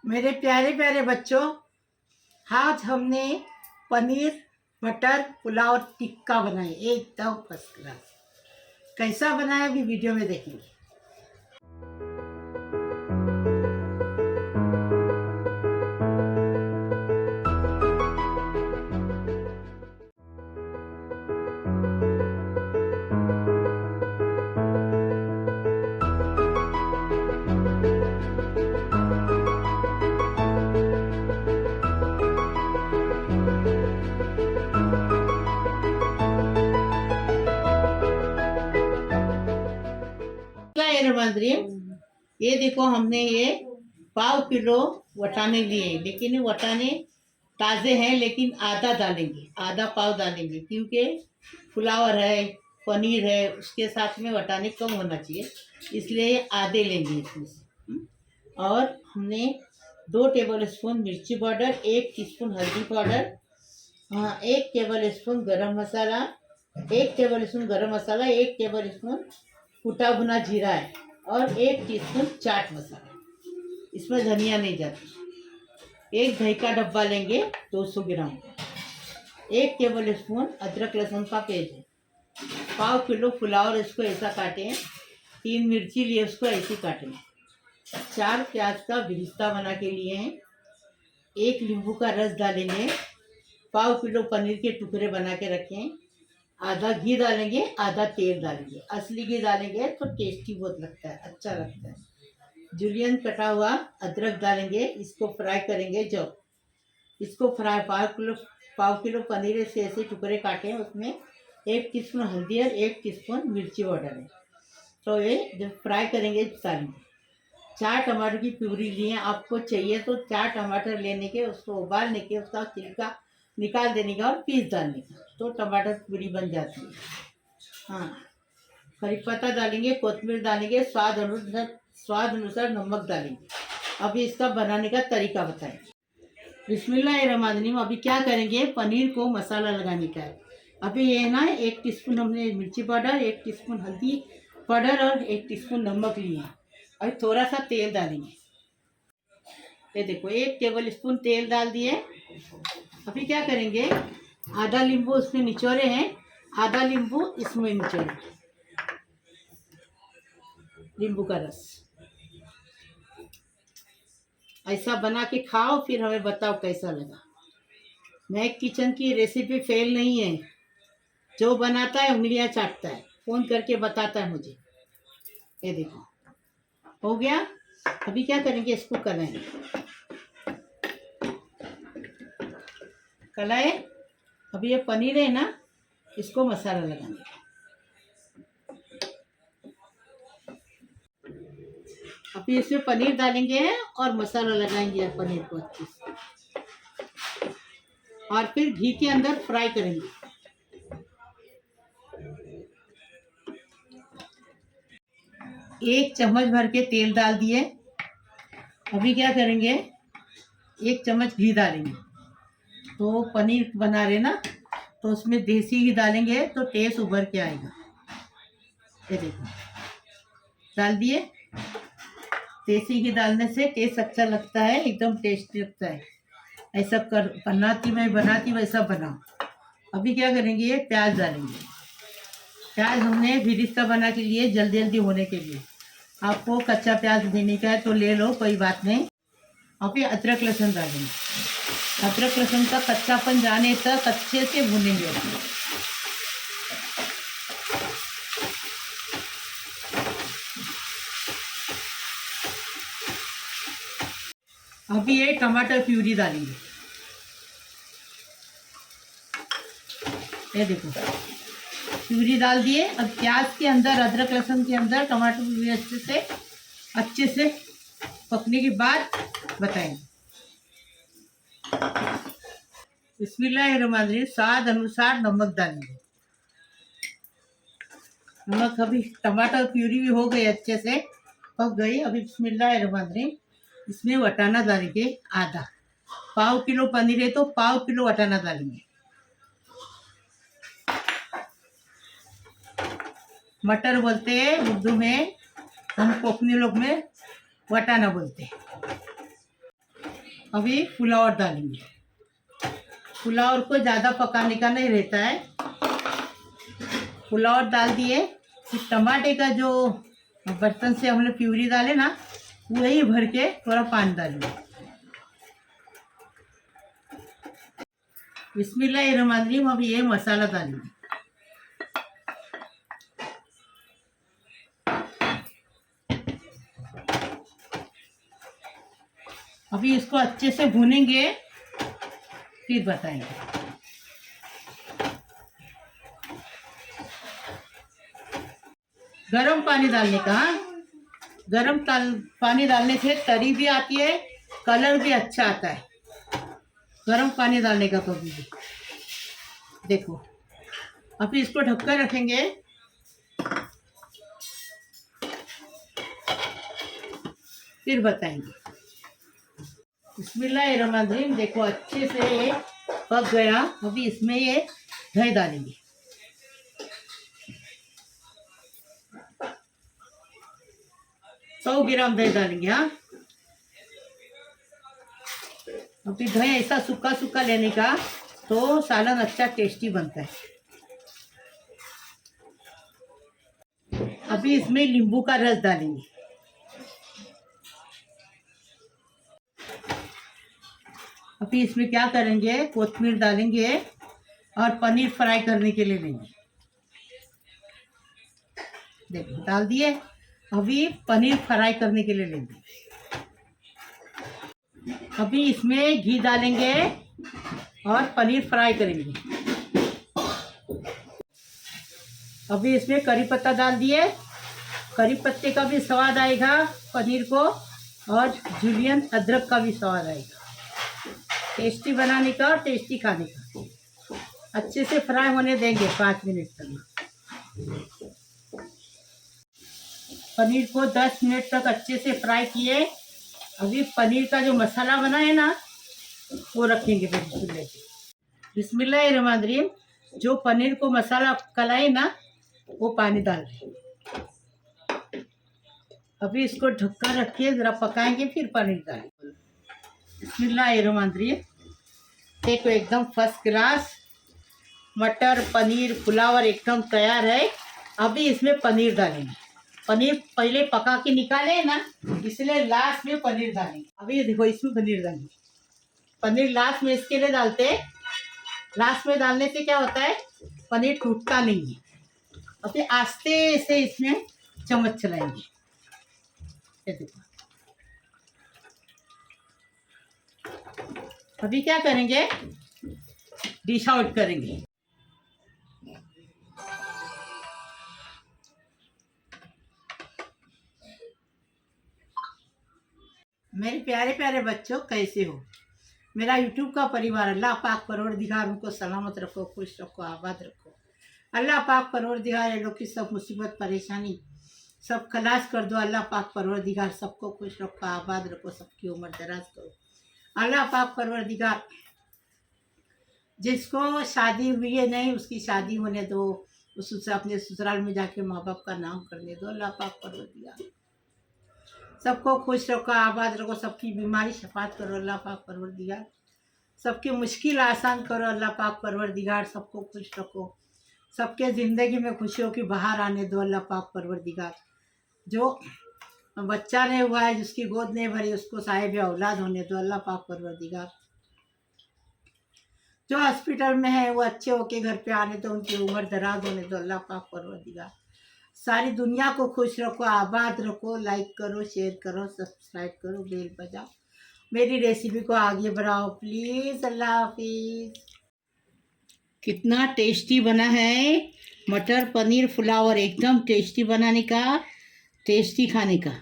मेरे प्यारे प्यारे बच्चों, आज हमने पनीर मटर पुलाव और टिक्का बनाए एकदम फर्स्ट क्लास। कैसा बनाया अभी वीडियो में देखेंगे। क्या है रमांद्री, ये देखो हमने ये पाव किलो वटाने लिए, लेकिन ये वटाने ताज़े हैं, लेकिन आधा डालेंगे, आधा पाव डालेंगे क्योंकि फ्लावर है, पनीर है, उसके साथ में वटाने कम होना चाहिए, इसलिए ये आधे लेंगे इसमें से। और हमने 2 टेबल स्पून मिर्ची पाउडर, 1 टीस्पून हल्दी पाउडर, हाँ 1 टेबल स्पून गरम मसाला, 1 टेबल स्पून गरम मसाला, 1 टेबल स्पून कुटा भुना जीरा है और 1 टीस्पून चाट मसाला। इसमें धनिया नहीं जाती। 1 दही का डब्बा लेंगे 200 ग्राम, 1 टेबल स्पून अदरक लहसुन का पेस्ट है, पाव किलो फ्लावर इसको ऐसा काटें, 3 मिर्ची लिए उसको ऐसी काटें, 4 प्याज का बिरिस्ता बना के लिए हैं, 1 नींबू का रस डालेंगे, पाव किलो पनीर के टुकड़े बना के रखें, आधा घी डालेंगे, आधा तेल डालेंगे। असली घी डालेंगे तो टेस्टी बहुत लगता है, अच्छा लगता है। जुलियन कटा हुआ अदरक डालेंगे, इसको फ्राई करेंगे। जब इसको फ्राई पाव किलो पनीर से ऐसे टुकड़े काटे, उसमें 1 टीस्पून हल्दी और 1 टीस्पून मिर्ची पाउडर है, तो ये जब फ्राई करेंगे डालेंगे। 4 टमाटर की प्यूरी लिए, आपको चाहिए तो 4 टमाटर लेने के, उसको उबालने के, उसका छिलका निकाल देने का और पीस डालने का, तो टमाटर प्यूरी बन जाती है। हाँ, करी पत्ता डालेंगे, कोतमीर डालेंगे, स्वाद अनुसार नमक डालेंगे। अभी इसका बनाने का तरीका बताएं। बिस्मिल्लाहिर्रहमानिर्रहीम। अभी क्या करेंगे, पनीर को मसाला लगाने का है। अभी ये ना 1 टीस्पून हमने मिर्ची पाउडर, 1 टीस्पून हल्दी पाउडर और 1 टीस्पून नमक लिए। अभी थोड़ा सा तेल डालेंगे, ये देखो 1 टेबल स्पून तेल डाल दिए। अभी क्या करेंगे, आधा नींबू उसमें निचोड़े हैं, आधा नींबू इसमें निचोड़े, नींबू का रस। ऐसा बना के खाओ, फिर हमें बताओ कैसा लगा। मैं किचन की रेसिपी फेल नहीं है, जो बनाता है उंगलियां चाटता है, फ़ोन करके बताता है मुझे। ये देखो हो गया। अभी क्या करेंगे, इसको कलाएंगे, कलाए। अभी ये पनीर है ना, इसको मसाला लगाएंगे। अभी इसमें पनीर डालेंगे और मसाला लगाएंगे पनीर को अच्छे से, और फिर घी के अंदर फ्राई करेंगे। एक चम्मच भर के तेल डाल दिए। अभी क्या करेंगे, 1 चम्मच घी डालेंगे। तो पनीर बना रहे ना, तो उसमें देसी घी डालेंगे तो टेस्ट उभर के आएगा। ये देखो डाल दिए। देसी घी डालने से टेस्ट अच्छा लगता है, एकदम टेस्टी लगता है। ऐसा मैं बनाती वैसा बनाओ। अभी क्या करेंगे, ये प्याज डालेंगे। प्याज हमने बिरिस्ता बना के लिए जल्दी जल्दी होने के लिए। आपको कच्चा प्याज देने का है तो ले लो, कोई बात नहीं। अभी अदरक लहसुन डालेंगे। अदरक लहसुन का कच्चापन जाने तक अच्छे से भूनेंगे। अभी ये टमाटर प्यूरी डालेंगे। ये देखो प्यूरी डाल दिए। अब प्याज के अंदर, अदरक लहसुन के अंदर टमाटर प्यूरी अच्छे से पकने के बाद बताएंगे। बिस्मिल्लाहिर्रहमानिर्रहीम। स्वाद अनुसार नमक डालेंगे। नमक, अभी टमाटर प्यूरी भी हो गई, अच्छे से पक गई। अभी बिस्मिल्लाहिर्रहमानिर्रहीम, इसमें वटाना डालेंगे आधा। पाव किलो पनीर है तो पाव किलो वटाना डालेंगे। मटर बोलते हैं उर्दू में, हम कोकनी लोग में वटाना बोलते हैं। अभी फ्लावर डालेंगे। फ्लावर को ज़्यादा पकाने का नहीं रहता है। फ्लावर डाल दिए, फिर टमाटे का जो बर्तन से हमने प्यूरी डाले ना, वही भर के थोड़ा पानी डालेंगे। बिस्मिल्लाहिर्रहमानिर्रहीम। अभी ये मसाला डालेंगे। अभी इसको अच्छे से भूनेंगे, फिर बताएंगे। गरम पानी डालने का। पानी डालने से तरी भी आती है, कलर भी अच्छा आता है। गरम पानी डालने का कभी भी। देखो, अभी इसको ढककर रखेंगे, फिर बताएंगे। बिस्मिल्लाहिर्रहमानिर्रहीम। देखो अच्छे से ये पक गया। अभी इसमें ये दही डालेंगे। सौ ग्राम दही डालेंगे। हाँ, अभी दही ऐसा सूखा सूखा लेने का तो सालन अच्छा टेस्टी बनता है। अभी इसमें नींबू का रस डालेंगे। अभी इसमें क्या करेंगे, कोथिमीर डालेंगे और पनीर फ्राई करने के लिए लेंगे। देखो डाल दिए। अभी पनीर फ्राई करने के लिए लेंगे। अभी इसमें घी डालेंगे और पनीर फ्राई करेंगे। अभी इसमें करी पत्ता डाल दिए। करी पत्ते का भी स्वाद आएगा पनीर को, और जुलियन अदरक का भी स्वाद आएगा। टेस्टी बनाने का और टेस्टी खाने का। अच्छे से फ्राई होने देंगे 5 मिनट तक। पनीर को 10 मिनट तक अच्छे से फ्राई किए। अभी पनीर का जो मसाला बना है ना, वो रखेंगे फिर चूल्हे पे। बिस्मिल्लाहिर्रहमानिर्रहीम। जो पनीर को मसाला कलाए ना, वो पानी डाल रहे। अभी इसको ढक्कन रखिए, ज़रा पकाएंगे, फिर पनीर डालेंगे। बिस्मिल्लाहिर्रहमानिर्रहीम। देखो एकदम फर्स्ट क्लास मटर पनीर पुलाव एकदम तैयार है। अभी इसमें पनीर डालेंगे। पनीर पहले पका के निकाले ना, इसलिए लास्ट में पनीर डालेंगे। अभी देखो इसमें पनीर डालेंगे। पनीर लास्ट में इसके लिए डालते हैं। लास्ट में डालने से क्या होता है, पनीर टूटता नहीं है। अभी आस्ते से इसमें चम्मच चलाएंगे। ये देखो। अभी क्या करेंगे, डिश आउट करेंगे। मेरे प्यारे प्यारे बच्चों, कैसे हो? मेरा यूट्यूब का परिवार, अल्लाह पाक परवरदिगार उनको सलामत रखो, खुश रखो, आबाद रखो। अल्लाह पाक परवरदिगार ये लोग की सब मुसीबत परेशानी सब खलास कर दो। अल्लाह पाक परवरदिगार सबको खुश रखो, आबाद रखो, सबकी उम्र दराज करो। अल्लाह पाक परवरदिगार जिसको शादी हुई है नहीं, उसकी शादी होने दो, उससे अपने ससुराल में जाके माँ बाप का नाम करने दो। अल्लाह पाक परवरदिगार सबको खुश रखो, आबाद रखो, सबकी बीमारी शफात करो। अल्लाह पाक परवरदिगार सबकी मुश्किल आसान करो। अल्लाह पाक परवरदिगार सबको खुश रखो, सबके ज़िंदगी में खुशियों की बहार आने दो। अल्लाह पाक परवरदिगार जो बच्चा नहीं हुआ है, जिसकी गोद नहीं भरी, उसको साहिब औलाद होने दो। अल्लाह पाक परवरदिगार जो हॉस्पिटल में है वो अच्छे होके घर पे आने दो, उनकी उम्र दराज होने दो। अल्लाह पाक परवरदिगार सारी दुनिया को खुश रखो, आबाद रखो। लाइक करो, शेयर करो, सब्सक्राइब करो, बेल बजाओ, मेरी रेसिपी को आगे बढ़ाओ प्लीज़। अल्लाह हाफिज़। कितना टेस्टी बना है मटर पनीर पुलाव, एकदम टेस्टी बनाने का, टेस्टी खाने का।